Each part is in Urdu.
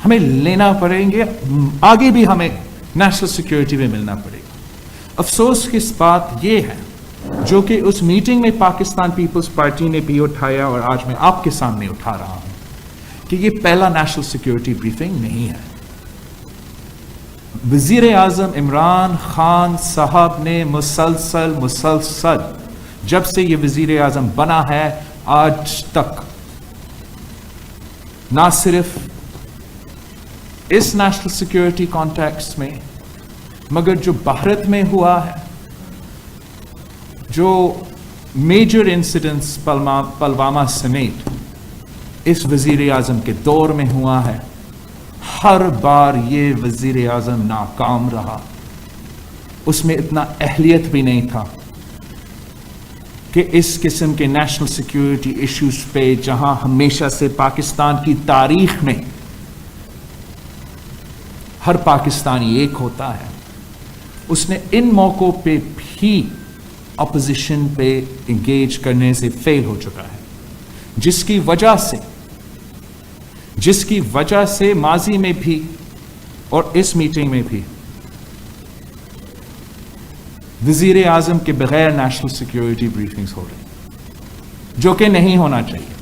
ہمیں لینا پڑیں گے, آگے بھی ہمیں نیشنل سیکیورٹی میں ملنا پڑے گا. افسوس کی بات یہ ہے جو کہ اس میٹنگ میں پاکستان پیپلز پارٹی نے بھی اٹھایا اور آج میں آپ کے سامنے اٹھا رہا ہوں کہ یہ پہلا نیشنل سیکیورٹی بریفنگ نہیں ہے. وزیر اعظم عمران خان صاحب نے مسلسل جب سے یہ وزیر اعظم بنا ہے آج تک نہ صرف اس نیشنل سیکیورٹی کانٹیکسٹ میں مگر جو بھارت میں ہوا ہے, جو میجر انسیڈنٹس پلوامہ سمیت اس وزیر اعظم کے دور میں ہوا ہے, ہر بار یہ وزیر اعظم ناکام رہا. اس میں اتنا اہلیت بھی نہیں تھا کہ اس قسم کے نیشنل سیکیورٹی ایشوز پہ, جہاں ہمیشہ سے پاکستان کی تاریخ میں ہر پاکستانی ایک ہوتا ہے, اس نے ان موقعوں پہ بھی اپوزیشن پہ انگیج کرنے سے فیل ہو چکا ہے, جس کی وجہ سے ماضی میں بھی اور اس میٹنگ میں بھی وزیر اعظم کے بغیر نیشنل سیکیورٹی بریفنگز ہو رہی, جو کہ نہیں ہونا چاہیے.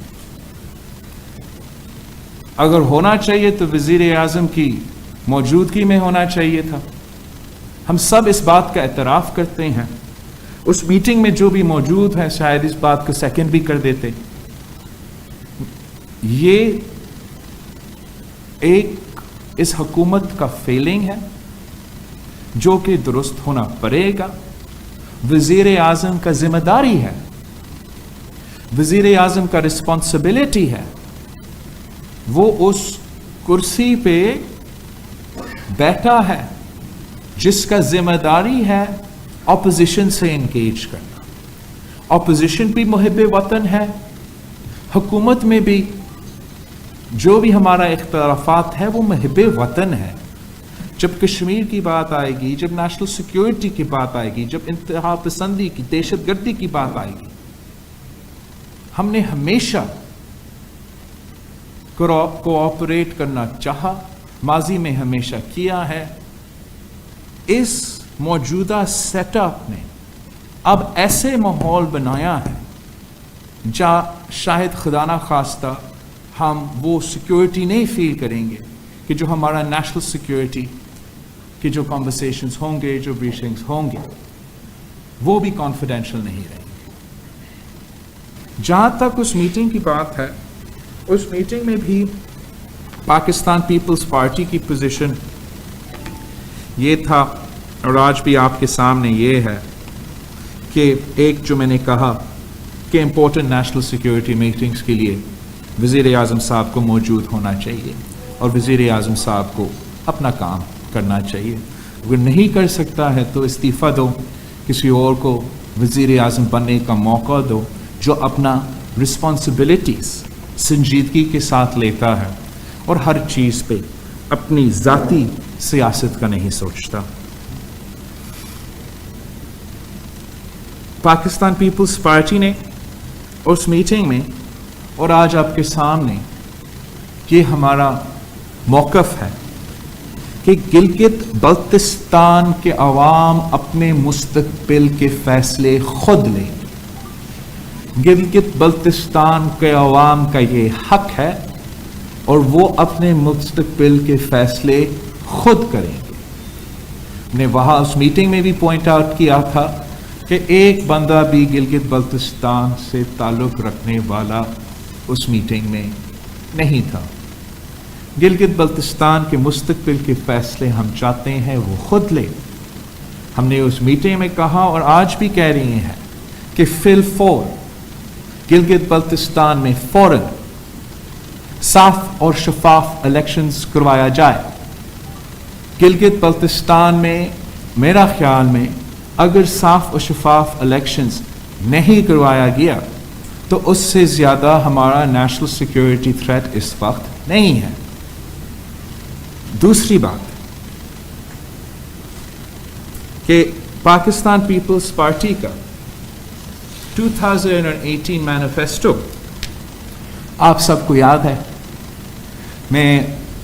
اگر ہونا چاہیے تو وزیر اعظم کی موجودگی میں ہونا چاہیے تھا. ہم سب اس بات کا اعتراف کرتے ہیں, اس میٹنگ میں جو بھی موجود ہیں شاید اس بات کو سیکنڈ بھی کر دیتے. یہ ایک اس حکومت کا فیلنگ ہے جو کہ درست ہونا پڑے گا. وزیر اعظم کا ذمہ داری ہے, وزیر اعظم کا رسپانسبلٹی ہے, وہ اس کرسی پہ بیٹھا ہے جس کا ذمہ داری ہے اپوزیشن سے انگیج کرنا. اپوزیشن بھی محب وطن ہے, حکومت میں بھی جو بھی ہمارا اختلافات ہے وہ محب وطن ہے. جب کشمیر کی بات آئے گی, جب نیشنل سیکیورٹی کی بات آئے گی, جب انتہا پسندی کی, دہشت گردی کی بات آئے گی, ہم نے ہمیشہ کوآپریٹ کرنا چاہا, ماضی میں ہمیشہ کیا ہے. اس موجودہ سیٹ اپ نے اب ایسے ماحول بنایا ہے جہاں شاید خدا نہ خواستہ ہم وہ سیکیورٹی نہیں فیل کریں گے کہ جو ہمارا نیشنل سیکیورٹی کہ جو کنورسیشنز ہوں گے, جو بریفنگز ہوں گے, وہ بھی کانفیڈینشیل نہیں رہیں گے. جہاں تک اس میٹنگ کی بات ہے, اس میٹنگ میں بھی پاکستان پیپلز پارٹی کی پوزیشن یہ تھا اور آج بھی آپ کے سامنے یہ ہے کہ ایک جو میں نے کہا کہ امپورٹنٹ نیشنل سیکیورٹی میٹنگز کے لیے وزیر اعظم صاحب کو موجود ہونا چاہیے اور وزیر اعظم صاحب کو اپنا کام کرنا چاہیے. اگر نہیں کر سکتا ہے تو استعفیٰ دو, کسی اور کو وزیر اعظم بننے کا موقع دو جو اپنا رسپانسبلٹیز سنجیدگی کے ساتھ لیتا ہے اور ہر چیز پہ اپنی ذاتی سیاست کا نہیں سوچتا. پاکستان پیپلز پارٹی نے اس میٹنگ میں اور آج آپ کے سامنے یہ ہمارا موقف ہے کہ گلگت بلتستان کے عوام اپنے مستقبل کے فیصلے خود لیں. گلگت بلتستان کے عوام کا یہ حق ہے اور وہ اپنے مستقبل کے فیصلے خود کریں گے. نے وہاں اس میٹنگ میں بھی پوائنٹ آؤٹ کیا تھا کہ ایک بندہ بھی گلگت بلتستان سے تعلق رکھنے والا اس میٹنگ میں نہیں تھا. گلگت بلتستان کے مستقبل کے فیصلے ہم چاہتے ہیں وہ خود لے. ہم نے اس میٹنگ میں کہا اور آج بھی کہہ رہے ہیں کہ فی الفور گلگت بلتستان میں فوراً صاف اور شفاف الیکشنز کروایا جائے. گلگت بلتستان میں میرا خیال میں اگر صاف اور شفاف الیکشنز نہیں کروایا گیا تو اس سے زیادہ ہمارا نیشنل سیکیورٹی تھریٹ اس وقت نہیں ہے. دوسری بات کہ پاکستان پیپلز پارٹی کا 2018 مینیفیسٹو آپ سب کو یاد ہے. میں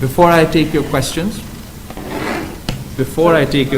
Before I take your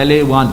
LA1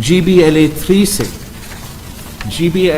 GB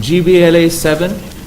GB LA7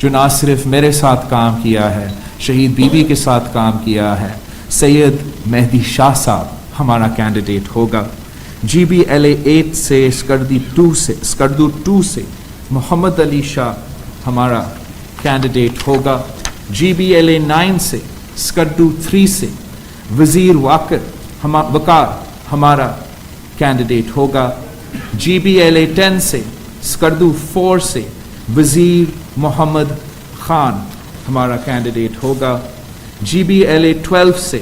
جو نہ صرف میرے ساتھ کام کیا ہے، شہید بی بی کے ساتھ کام کیا ہے، سید مہدی شاہ صاحب ہمارا کینڈیڈیٹ ہوگا۔ جی بی ایل اے 8 سے اسکردو 2 سے محمد علی شاہ ہمارا کینڈیڈیٹ ہوگا۔ جی بی ایل اے 9 سے اسکردو 3 سے وزیر وقار ہمارا کینڈیڈیٹ ہوگا۔ جی بی ایل اے 10 سے اسکردو 4 سے وزیر محمد خان ہمارا کینڈیڈیٹ ہوگا۔ جی بی ایل اے 12 سے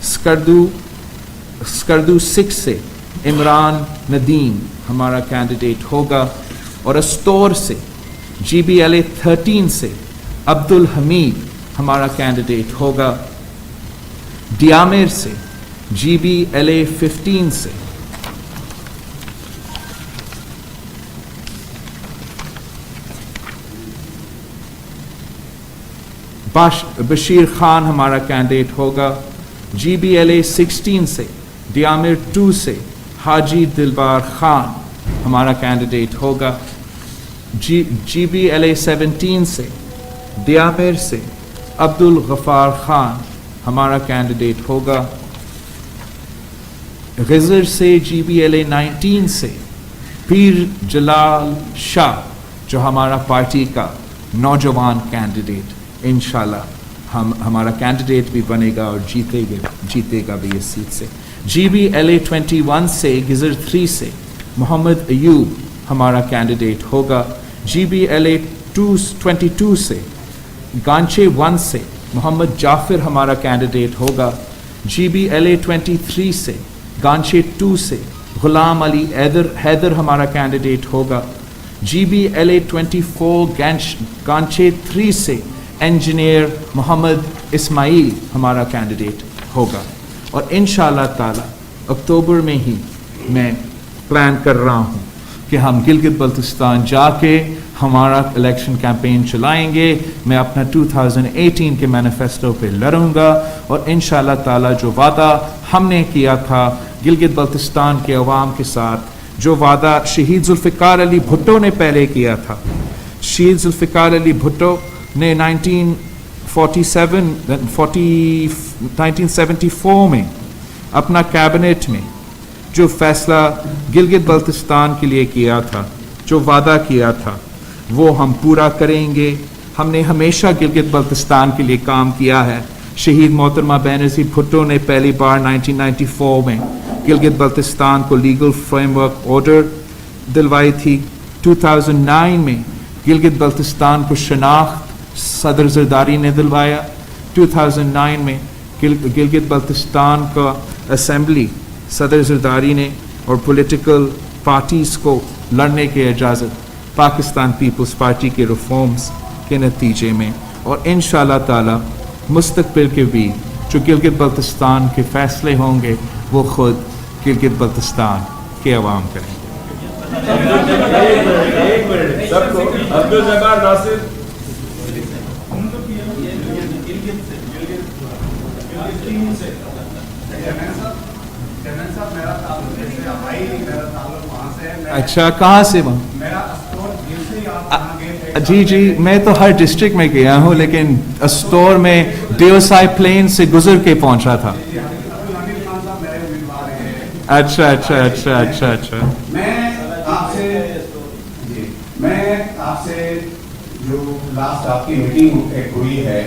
اسکردو 6 سے عمران ندیم ہمارا کینڈیڈیٹ ہوگا، اور استور سے جی بی ایل اے 13 سے عبد الحمید ہمارا کینڈیڈیٹ ہوگا۔ ڈیامیر سے جی بی ایل اے 15 سے بشیر خان ہمارا کینڈیڈیٹ ہوگا۔ جی بی ایل اے 16 سے ڈیامیر 2 سے حاجی دلبار خان ہمارا کینڈیڈیٹ ہوگا۔ جی بی ایل اے 17 سے ڈیامیر سے عبد الغفار خان ہمارا کینڈیڈیٹ ہوگا۔ غزر سے جی بی ایل اے 19 سے پیر جلال شاہ جو ہمارا پارٹی کا نوجوان کینڈیڈیٹ انشاءاللہ ہمارا کینڈیڈیٹ بھی بنے گا اور جیتے گا بھی اس سیٹ سے۔ جی بی ایل اے 21 سے غزر 3 سے محمد ایوب ہمارا کینڈیڈیٹ ہوگا۔ جی بی ایل اے 22 سے گانچے 1 سے محمد جعفر ہمارا کینڈیڈیٹ ہوگا۔ جی بی ایل اے 23 سے گانچے 2 سے غلام علی حیدر ہمارا کینڈیڈیٹ ہوگا۔ جی بی ایل اے 24 گانچے 3 سے انجینئر محمد اسماعیل ہمارا کینڈیڈیٹ ہوگا، اور انشاءاللہ تعالی اکتوبر میں ہی میں پلان کر رہا ہوں کہ ہم گلگت بلتستان جا کے ہمارا الیکشن کیمپین چلائیں گے۔ میں اپنا 2018 کے مینیفیسٹو پہ لڑوں گا، اور انشاءاللہ تعالی جو وعدہ ہم نے کیا تھا گلگت بلتستان کے عوام کے ساتھ، جو وعدہ شہید ذوالفقار علی بھٹو نے پہلے کیا تھا، شہید ذوالفقار علی بھٹو نے 1974 میں اپنا کیبنٹ میں جو فیصلہ گلگت بلتستان کے لیے کیا تھا، جو وعدہ کیا تھا، وہ ہم پورا کریں گے۔ ہم نے ہمیشہ گلگت بلتستان کے لیے کام کیا ہے۔ شہید محترمہ بینظیر بھٹو نے پہلی بار 1994 میں گلگت بلتستان کو لیگل فریم ورک آرڈر دلوائی تھی۔ 2009 میں گلگت بلتستان کو شناخت صدر زرداری نے دلوایا۔ 2009 میں گلگت بلتستان کا اسمبلی صدر زرداری نے، اور پولیٹیکل پارٹیز کو لڑنے کی اجازت پاکستان پیپلز پارٹی کے ریفارمز کے نتیجے میں، اور انشاءاللہ تعالی مستقبل کے بھی جو گلگت بلتستان کے فیصلے ہوں گے وہ خود گلگت بلتستان کے عوام کریں گے۔ اچھا، کہاں سے وہاں؟ جی میں تو ہر ڈسٹرکٹ میں گیا ہوں، لیکن استور میں دیوسائی پلین سے گزر کے پہنچا تھا۔ اچھا میں آپ سے جو لاسٹ آپ کی میٹنگ ایک ہوئی ہے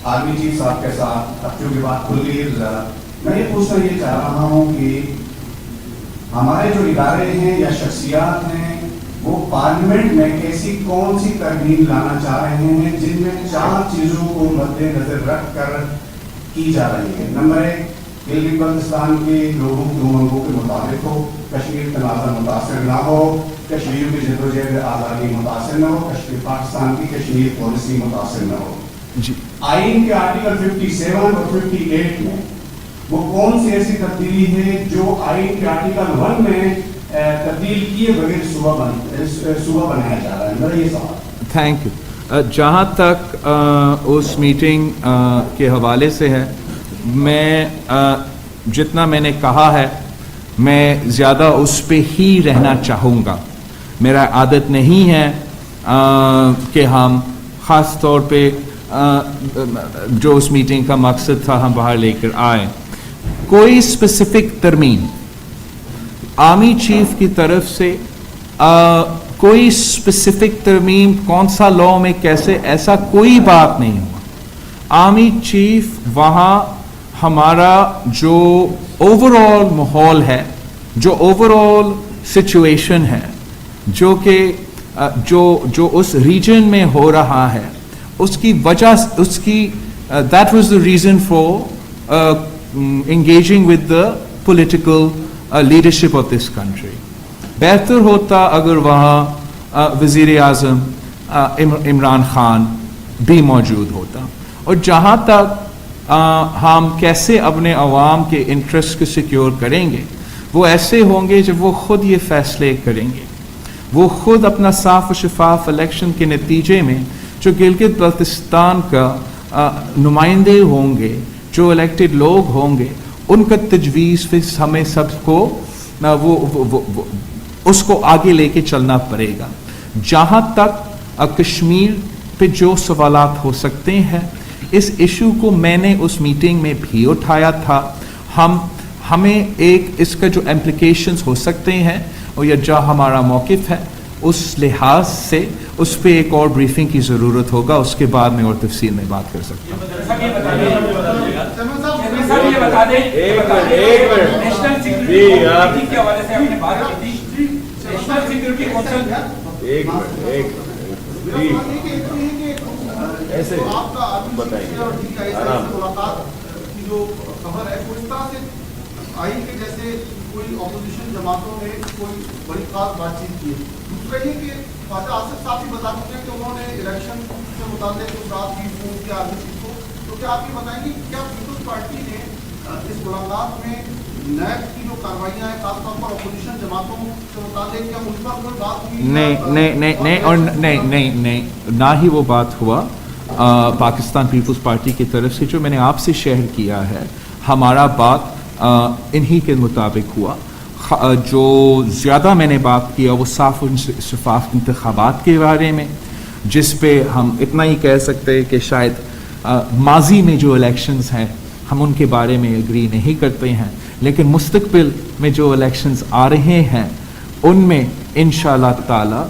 آرمی چیف صاحب کے ساتھ، اب چونکہ بات کھل گئی، میں یہ پوچھنا یہ چاہ رہا ہوں کہ ہمارے جو ادارے ہیں یا شخصیات ہیں وہ پارلیمنٹ میں ایسی کون سی ترمیم لانا چاہ رہے ہیں جن میں 4 چیزوں کو مد نظر رکھ کر کی جا رہی ہے۔ نمبر 1، گلگت بلتستان کے لوگوں کی امنگوں کے مطابق ہو، کشمیر تنازع متاثر نہ ہو، کشمیریوں کی جدوجہد آزادی متاثر نہ ہو، پاکستان کی کشمیر پالیسی متاثر نہ ہو۔ آئین کے آرٹیکل 57 اور 58 میں وہ کون سی ایسی تبدیلی ہے جو آئین کے آرٹیکل 1 میں تبدیل کیے بغیر صوبہ بنایا جا رہا ہے؟ میرا یہ سوال۔ Thank you. جہاں تک اس میٹنگ کے حوالے سے ہے، میں جتنا میں نے کہا ہے میں زیادہ اس پہ ہی رہنا چاہوں گا۔ میرا عادت نہیں ہے کہ ہم خاص طور پہ جو اس میٹنگ کا مقصد تھا ہم باہر لے کر آئے. کوئی اسپیسیفک ترمیم آرمی چیف کی طرف سے کوئی اسپیسیفک ترمیم کون سا لا میں کیسے, ایسا کوئی بات نہیں ہوا. آرمی چیف وہاں ہمارا جو اوور آل ماحول ہے, جو اوور آل سچویشن ہے, جو کہ جو اس ریجن میں ہو رہا ہے, اس کی وجہ, اس کی that was the reason for engaging with the political leadership of this country. بہتر ہوتا اگر وہاں وزیر اعظم عمران خان بھی موجود ہوتا. اور جہاں تک ہم کیسے اپنے عوام کے انٹرسٹ کو سیکیور کریں گے, وہ ایسے ہوں گے جب وہ خود یہ فیصلے کریں گے. وہ خود اپنا صاف و شفاف الیکشن کے نتیجے میں جو گلگت بلتستان کا نمائندے ہوں گے, جو الیکٹڈ لوگ ہوں گے, ان کا تجویز پھر ہمیں سب کو اس کو آگے لے کے چلنا پڑے گا. جہاں تک کشمیر پہ جو سوالات ہو سکتے ہیں, اس ایشو کو میں نے اس میٹنگ میں بھی اٹھایا تھا. ہمیں ایک اس کا جو امپلیکیشنز ہو سکتے ہیں اور یا جو ہمارا موقف ہے, اس لحاظ سے اس پہ ایک اور بریفنگ کی ضرورت ہوگا. اس کے بعد میں اور تفصیل میں بات کر سکتا ہوں. جیسے کوئی اپوزیشن جماعتوں نے کوئی بڑی خاص بات چیت کی. دوسرا یہ کہ خواجہ آصف صاحب بھی بتا چکے ہیں کہ انہوں نے الیکشن سے متعلق جو بات کی فون کیا آرمی چیف کو, تو کیا آپ یہ بتائیں گے کیا پیپلز پارٹی نے اس ملاقات میں نیب کی جو کاروائیاں ہیں خاص طور پر اپوزیشن جماعتوں سے متعلق, کیا ان پر کوئی بات ہوئی؟ نہیں, نہ ہی وہ بات ہوا. پاکستان پیپلز پارٹی کی طرف سے جو میں نے آپ سے شیئر کیا ہے, ہمارا بات انہی کے مطابق ہوا. جو زیادہ میں نے بات کیا وہ صاف و شفاف انتخابات کے بارے میں, جس پہ ہم اتنا ہی کہہ سکتے ہیں کہ شاید ماضی میں جو الیکشنز ہیں ہم ان کے بارے میں اگری نہیں کرتے ہیں, لیکن مستقبل میں جو الیکشنز آ رہے ہیں ان میں انشاءاللہ تعالی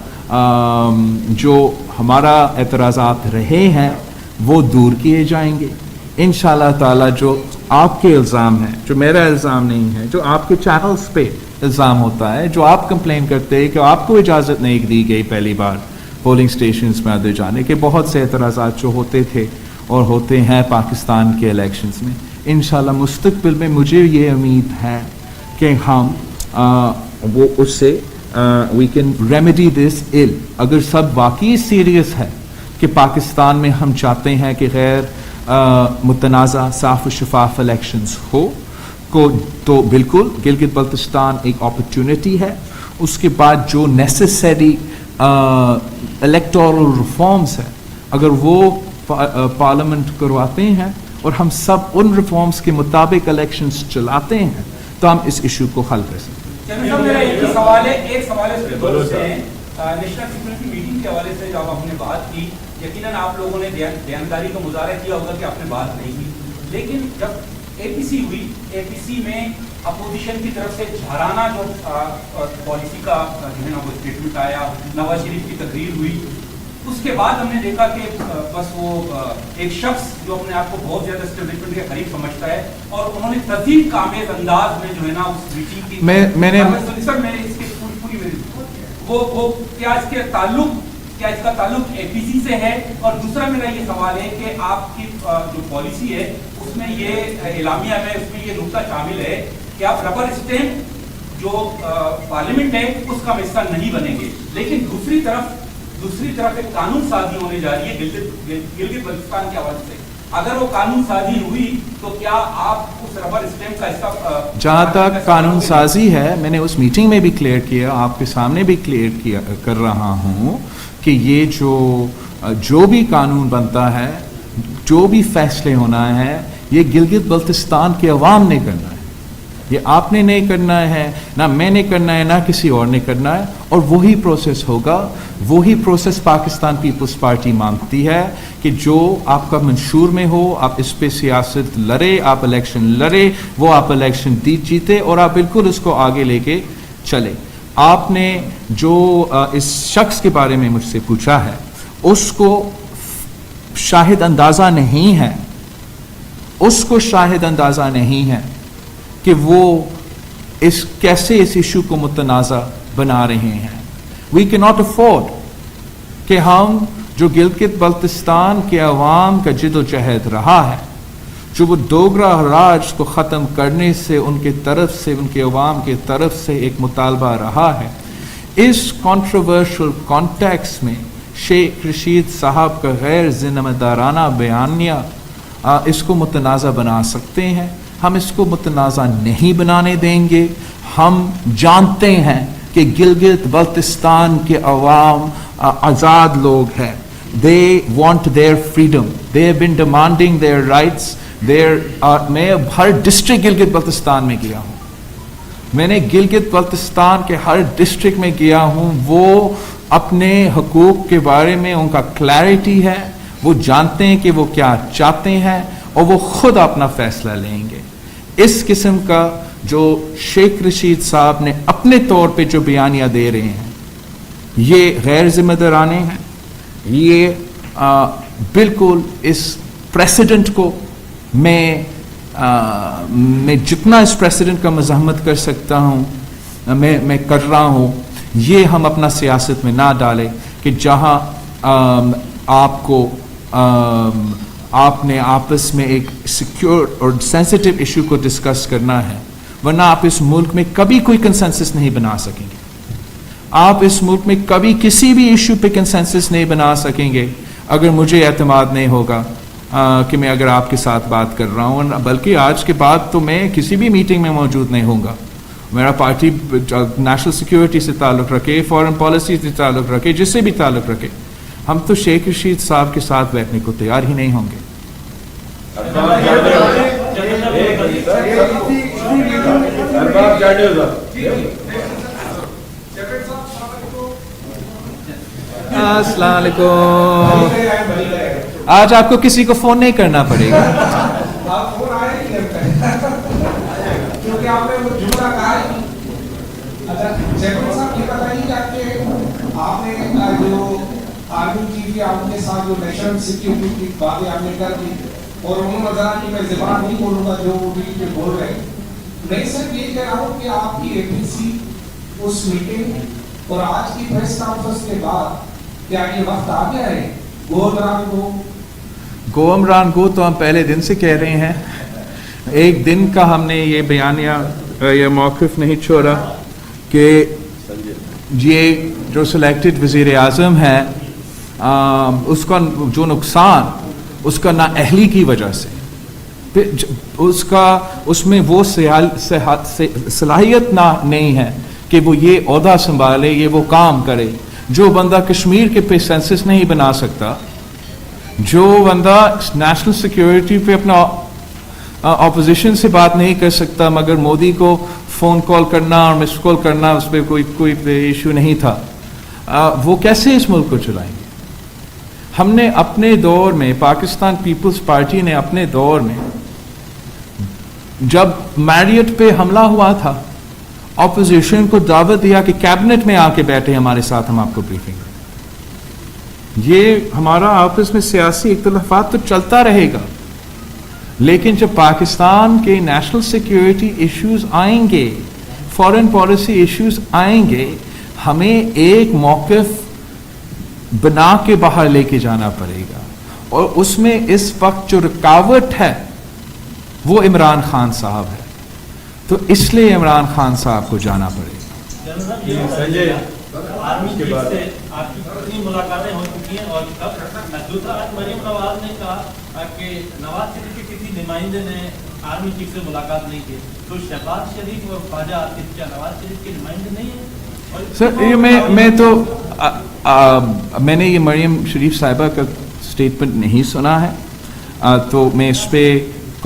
جو ہمارا اعتراضات رہے ہیں وہ دور کیے جائیں گے. انشاءاللہ تعالی جو آپ کے الزام ہیں, جو میرا الزام نہیں ہے, جو آپ کے چینلز پہ الزام ہوتا ہے, جو آپ کمپلین کرتے ہیں کہ آپ کو اجازت نہیں دی گئی پہلی بار پولنگ سٹیشنز میں اندر جانے کے, بہت سے اعتراضات جو ہوتے تھے اور ہوتے ہیں پاکستان کے الیکشنز میں, انشاءاللہ مستقبل میں مجھے یہ امید ہے کہ ہم وہ اس سے وی کین ریمیڈی دس ایل. اگر سب واقعی سیریس ہے کہ پاکستان میں ہم چاہتے ہیں کہ غیر متنازع صاف و شفاف الیکشنز ہو کو, تو بالکل گلگت بلتستان ایک اپرچونٹی ہے. اس کے بعد جو نیسیسری الیکٹورل ریفارمز ہیں, اگر وہ پارلیمنٹ کرواتے ہیں اور ہم سب ان ریفارمز کے مطابق الیکشنز چلاتے ہیں, تو ہم اس ایشو کو حل کر سکتے ہیں. میرا ایک سوال ہے نیشنل سیکورٹی میٹنگ کے حوالے سے جب آپ نے بات کی, یقیناً آپ لوگوں نے دیانتداری کا مظاہرہ کیا ہوگا کہ آپ نے بات نہیں کی, لیکن جب اے پی سی ہوئی, اے پی سی میں اپوزیشن کی طرف سے جھارانہ جو پالیسی کا جو ہے نا وہ اسٹیٹمنٹ آیا, نواز شریف کی تقریر ہوئی, اس کے بعد ہم نے دیکھا کہ بس وہ ایک شخص جو اپنے آپ کو بہت زیادہ اسٹیبلشمنٹ کے قریب سمجھتا ہے, اور انہوں نے تزئین کامیز انداز میں جو ہے نا اس میٹنگ کی میں نے اس کی پوری میری وہ کیا اس کے تعلق, کیا اس کا تعلق اے پی سی سے ہے؟ اور دوسرا میرا یہ سوال ہے کہ آپ کی جو پالیسی ہے اس میں یہ اعلامیہ میں اس میں یہ نقطہ شامل ہے کہ آپ ربر اسٹیمپ جو پارلیمنٹ ہے اس کا حصہ نہیں بنیں گے, لیکن دوسری طرف ایک قانون سازی ہونے جا رہی ہے گلگت بلتستان کے حوالے سے. اگر وہ قانون سازی ہوئی تو کیا آپ اس ربر اسٹیمپ کا حصہ؟ جہاں تک قانون سازی ہے, میں نے اس میٹنگ میں بھی کلیئر کیا, آپ کے سامنے بھی کلیئر کر رہا ہوں کہ یہ جو بھی قانون بنتا ہے, جو بھی فیصلے ہونا ہے, یہ گلگت بلتستان کے عوام نے کرنا ہے. یہ آپ نے نہیں کرنا ہے، نہ میں نے کرنا ہے، نہ کسی اور نے کرنا ہے، اور وہی پروسیس ہوگا. وہی پروسیس پاکستان پیپلز پارٹی مانگتی ہے کہ جو آپ کا منشور میں ہو، آپ اس پہ سیاست لڑے، آپ الیکشن لڑے، وہ آپ الیکشن جیتے اور آپ بالکل اس کو آگے لے کے چلے. آپ نے جو اس شخص کے بارے میں مجھ سے پوچھا ہے، اس کو شاہد اندازہ نہیں ہے، اس کو شاہد اندازہ نہیں ہے کہ وہ کیسے اس ایشو کو متنازع بنا رہے ہیں. وی کی ناٹ افورڈ کہ ہم جو گلگت بلتستان کے عوام کا جد و جہد رہا ہے، جو وہ دوگرا راج کو ختم کرنے سے ان کے طرف سے، ان کے عوام کے طرف سے ایک مطالبہ رہا ہے، اس کنٹروورشل کانٹیکس میں شیخ رشید صاحب کا غیر ذمہ دارانہ بیانیہ اس کو متنازع بنا سکتے ہیں. ہم اس کو متنازع نہیں بنانے دیں گے. ہم جانتے ہیں کہ گلگت بلتستان کے عوام آزاد لوگ ہیں. They want their freedom. They have been demanding their rights. میں ہر ڈسٹرکٹ گلگت بلتستان میں گیا ہوں. میں نے گلگت بلتستان کے ہر ڈسٹرکٹ میں گیا ہوں. وہ اپنے حقوق کے بارے میں ان کا کلیئرٹی ہے. وہ جانتے ہیں کہ وہ کیا چاہتے ہیں اور وہ خود اپنا فیصلہ لیں گے. اس قسم کا جو شیخ رشید صاحب نے اپنے طور پہ جو بیانیہ دے رہے ہیں، یہ غیر ذمہ دارانے ہیں. یہ بالکل اس پریسیڈنٹ کو میں جتنا اس پریسیڈنٹ کا مزاحمت کر سکتا ہوں میں کر رہا ہوں. یہ ہم اپنا سیاست میں نہ ڈالیں کہ جہاں آپ کو آپ نے آپس میں ایک سیکیور اور سینسٹیو ایشو کو ڈسکس کرنا ہے، ورنہ آپ اس ملک میں کبھی کوئی کنسنسس نہیں بنا سکیں گے. آپ اس ملک میں کبھی کسی بھی ایشو پہ کنسنسس نہیں بنا سکیں گے اگر مجھے اعتماد نہیں ہوگا کہ میں اگر آپ کے ساتھ بات کر رہا ہوں. بلکہ آج کے بعد تو میں کسی بھی میٹنگ میں موجود نہیں ہوں گا. میرا پارٹی نیشنل سیکیورٹی سے تعلق رکھے، فارن پالیسی سے تعلق رکھے، جس سے بھی تعلق رکھے، ہم تو شیخ رشید صاحب کے ساتھ بیٹھنے کو تیار ہی نہیں ہوں گے. السلام علیکم. آج آپ کو کسی کو فون نہیں کرنا پڑے گا. کیونکہ آپ نے وہ جملہ کہا ہے. اچھا جیکب صاحب یہ بتائیے کہ آپ نے جو آرمی چیف یا آپ کے ساتھ جو نیشنل سیکیورٹی کی باتیں آپ نے کر دی اور انہوں نے بتایا کہ میں زبان نہیں بولوں گا جو وہ ٹی وی پہ بول رہے ہیں. میں صرف یہ کہہ رہا ہوں کہ آپ کی اے پی سی اس میٹنگ اور آج کی پریس کانفرنس کے بعد کیا یہ وقت آ گیا ہے گو عمران گو تو ہم پہلے دن سے کہہ رہے ہیں. ایک دن کا ہم نے یہ بیانیہ یہ موقف نہیں چھوڑا کہ یہ جو سلیکٹڈ وزیر اعظم ہے اس کا جو نقصان اس کا نااہلی کی وجہ سے، اس میں وہ صلاحیت نہیں ہے کہ وہ یہ عہدہ سنبھالے، یہ وہ کام کرے. جو بندہ کشمیر کے پہ سینسس نہیں بنا سکتا، جو بندہ نیشنل سیکیورٹی پہ اپنا اپوزیشن سے بات نہیں کر سکتا، مگر مودی کو فون کال کرنا اور مس کال کرنا اس پہ کوئی ایشو نہیں تھا، وہ کیسے اس ملک کو چلائیں گے؟ ہم نے اپنے دور میں، پاکستان پیپلز پارٹی نے اپنے دور میں جب میریٹ پہ حملہ ہوا تھا، اپوزیشن کو دعوت دیا کہ کیبنٹ میں آ کے بیٹھے ہمارے ساتھ، ہم آپ کو بریفنگ دیں. یہ ہمارا آپس میں سیاسی اختلافات تو چلتا رہے گا، لیکن جب پاکستان کے نیشنل سیکیورٹی ایشوز آئیں گے، فارن پالیسی ایشوز آئیں گے، ہمیں ایک موقف بنا کے باہر لے کے جانا پڑے گا. اور اس میں اس وقت جو رکاوٹ ہے وہ عمران خان صاحب ہے، تو اس لیے عمران خان صاحب کو جانا پڑے گا. آرمی چیف سے آپ کی کتنی ملاقاتیں ہو چکی ہیں اور دوسرا آج مریم نواز نے کہا کہ نواز شریف کے کسی نمائندے نے آرمی چیف سے ملاقات نہیں کی، تو شہباز شریف اور خواجہ آصف کیا نواز شریف کے نمائندے نہیں ہیں؟ سر میں نے یہ مریم شریف صاحبہ کا سٹیٹمنٹ نہیں سنا ہے، تو میں اس پہ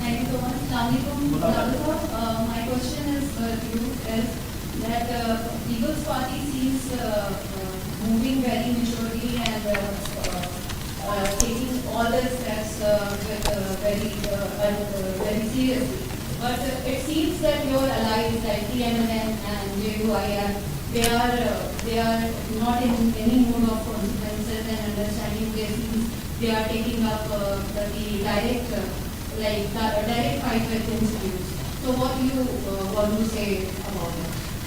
Thank you so much. Assalamualaikum. My question is to you is that People's Party seems moving very maturely and taking all the steps with very seriously. But it seems that your allies like TMNN and JUIR, they are not in any mood of consequences and understanding. They are taking up the direct fight with institutes. So what do you want to say about it?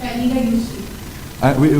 Paniga Yusri,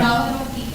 Rawal or TK?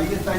ISI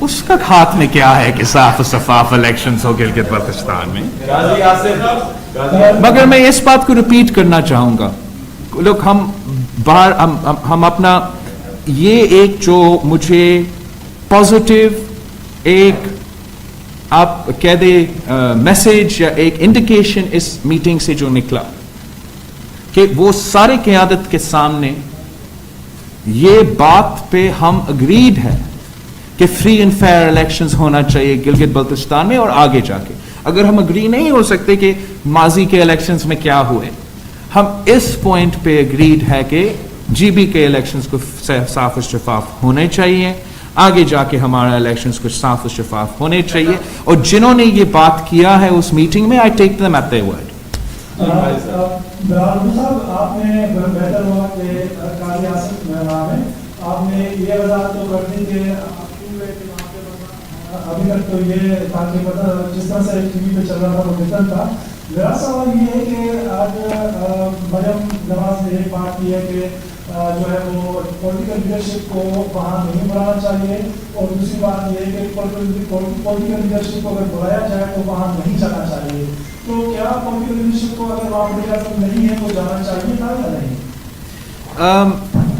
اس کا ہاتھ میں کیا ہے کہ صاف و شفاف الیکشنز ہو گلگت بلتستان میں. غازی آصف مگر میں اس بات کو ریپیٹ کرنا چاہوں گا. لوگ ہم اپنا یہ ایک جو مجھے پازیٹیو ایک آپ کہہ دے میسج یا ایک انڈیکیشن اس میٹنگ سے جو نکلا کہ وہ سارے قیادت کے سامنے یہ بات پہ ہم اگریڈ ہے کہ فری اینڈ فیئر الیکشنز ہونا چاہیے گلگت بلتستان میں اور آگے جا کے. اگر ہم اگری نہیں ہو سکتے کہ ماضی کے الیکشنز میں کیا ہوئے, ہم اس پوائنٹ پہ اگریڈ ہے کہ جی بی کے الیکشنز کو صاف و شفاف ہونے چاہیے, آگے جا کے ہمارا الیکشنز کو صاف و شفاف ہونے چاہیے. اور جنہوں نے یہ بات کیا ہے اس میٹنگ میں, آئی ٹیک them at their word. صاحب آپ نے بہتر ہوا کہ قاضی آصف نام ہے, آپ نے یہ وضاحت تو کر دی کہ ابھی تک تو یہ تاکہ جس طرح سے ٹی وی پہ چل رہا تھا وہ بہتر تھا. میرا سوال یہ ہے کہ آج مریم نواز نے ایک بات کی ہے کہ جو ہے وہ پولیٹیکل لیڈرشپ کو وہاں نہیں بلانا چاہیے, اور دوسری بات یہ ہے کہ پولیٹیکل لیڈرشپ کو اگر بلایا جائے تو وہاں نہیں جانا چاہیے. تو کیا پولیٹیکل لیڈرشپ کو اگر وہاں وزیر اعظم نہیں ہے تو جانا چاہیے تھا یا نہیں؟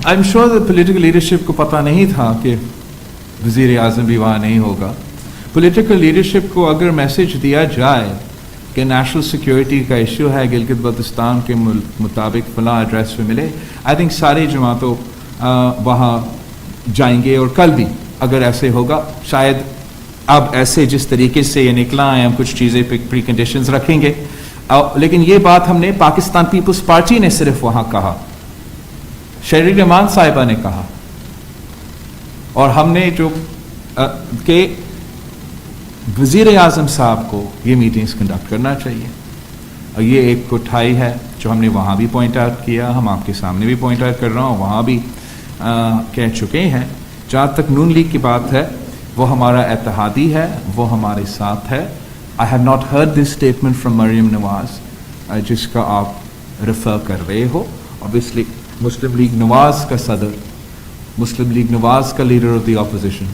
I am sure that political leadership کو پتہ نہیں تھا کہ وزیر اعظم بھی وہاں نہیں ہوگا. پولیٹیکل لیڈرشپ کو اگر میسج دیا جائے کہ نیشنل سیکیورٹی کا ایشو ہے گلگت بلتستان کے مطابق فلاں ایڈریس پہ ملے, آئی تھنک ساری جماعتوں وہاں جائیں گے. اور کل بھی اگر ایسے ہوگا, شاید اب ایسے جس طریقے سے یہ نکلا ہے ہم کچھ چیزیں پری کنڈیشنز رکھیں گے, لیکن یہ بات ہم نے پاکستان پیپلز پارٹی نے صرف وہاں کہا, شہری رحمان صاحبہ نے کہا, اور ہم نے جو کہ وزیر اعظم صاحب کو یہ میٹنگز کنڈکٹ کرنا چاہیے. اور یہ ایک کوٹھائی ہے جو ہم نے وہاں بھی پوائنٹ آؤٹ کیا, ہم آپ کے سامنے بھی پوائنٹ آؤٹ کر رہا ہوں, وہاں بھی کہہ چکے ہیں. جہاں تک نون لیگ کی بات ہے, وہ ہمارا اتحادی ہے, وہ ہمارے ساتھ ہے. I have not heard this statement from Maryam Nawaz جس کا آپ ریفر کر رہے ہو. اوبیسلی مسلم لیگ نواز کا صدر, مسلم لیگ نواز کا leader of the opposition,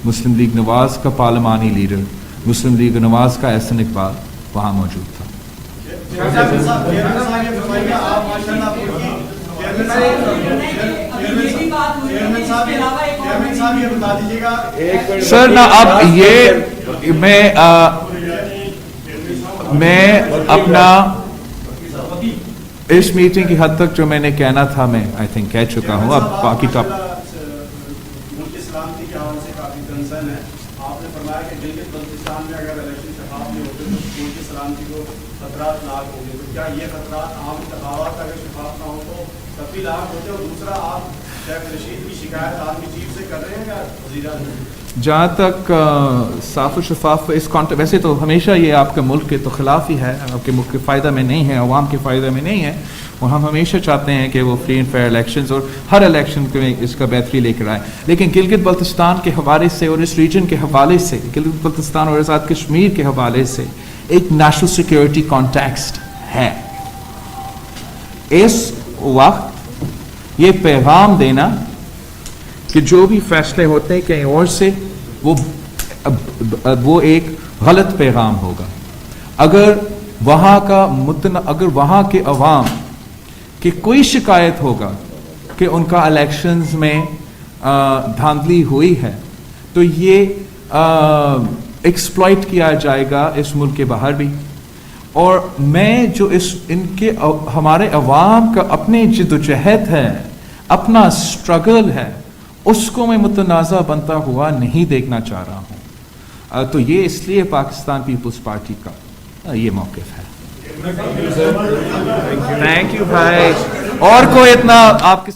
Muslim League Nawaz کا پارلیمانی لیڈر, مسلم لیگ نواز کا احسن اقبال وہاں موجود تھا. سر نا اب یہ میں اپنا اس میٹنگ کی حد تک جو میں نے کہنا تھا میں آئی تھنک کہہ چکا ہوں. اب باقی ٹاپ سلامتی کے حوالے سے کافی کنسرن ہے. آپ نے فرمایا کہ گلگت بلتستان میں اگر الیکشن شفاف نہیں ہوتے تو ملک کی سلامتی کو خطرات لاحق ہوں گے. تو کیا یہ خطرات عام انتخابات اگر شفاف نہ ہو تو تب بھی لاحق ہوتے؟ اور دوسرا, آپ شیخ رشید کی شکایت آرمی چیف سے کر رہے ہیں یا وزیر اعظم؟ جہاں تک صاف و شفاف اس کانٹیکٹ, ویسے تو ہمیشہ یہ آپ کے ملک کے تو خلاف ہی ہے, آپ کے ملک کے فائدہ میں نہیں ہے, عوام کے فائدہ میں نہیں ہے. اور ہم ہمیشہ چاہتے ہیں کہ وہ فری اینڈ فیئر الیکشنز اور ہر الیکشن میں اس کا بہتری لے کر آئے. لیکن گلگت بلتستان کے حوالے سے اور اس ریجن کے حوالے سے, گلگت بلتستان اور آزاد کشمیر کے حوالے سے ایک نیشنل سیکیورٹی کانٹیکسٹ ہے. اس وقت یہ پیغام دینا کہ جو بھی فیصلے ہوتے ہیں کہیں اور سے, وہ ایک غلط پیغام ہوگا. اگر وہاں کے عوام کی کوئی شکایت ہوگا کہ ان کا الیکشنز میں دھاندلی ہوئی ہے, تو یہ ایکسپلائٹ کیا جائے گا اس ملک کے باہر بھی. اور میں جو ہمارے عوام کا اپنے جدوجہد ہے, اپنا اسٹرگل ہے, اس کو میں متنازع بنتا ہوا نہیں دیکھنا چاہ رہا ہوں. تو یہ اس لیے پاکستان پیپلز پارٹی کا یہ موقف ہے. تھینک یو بھائی. اور کوئی اتنا آپ کے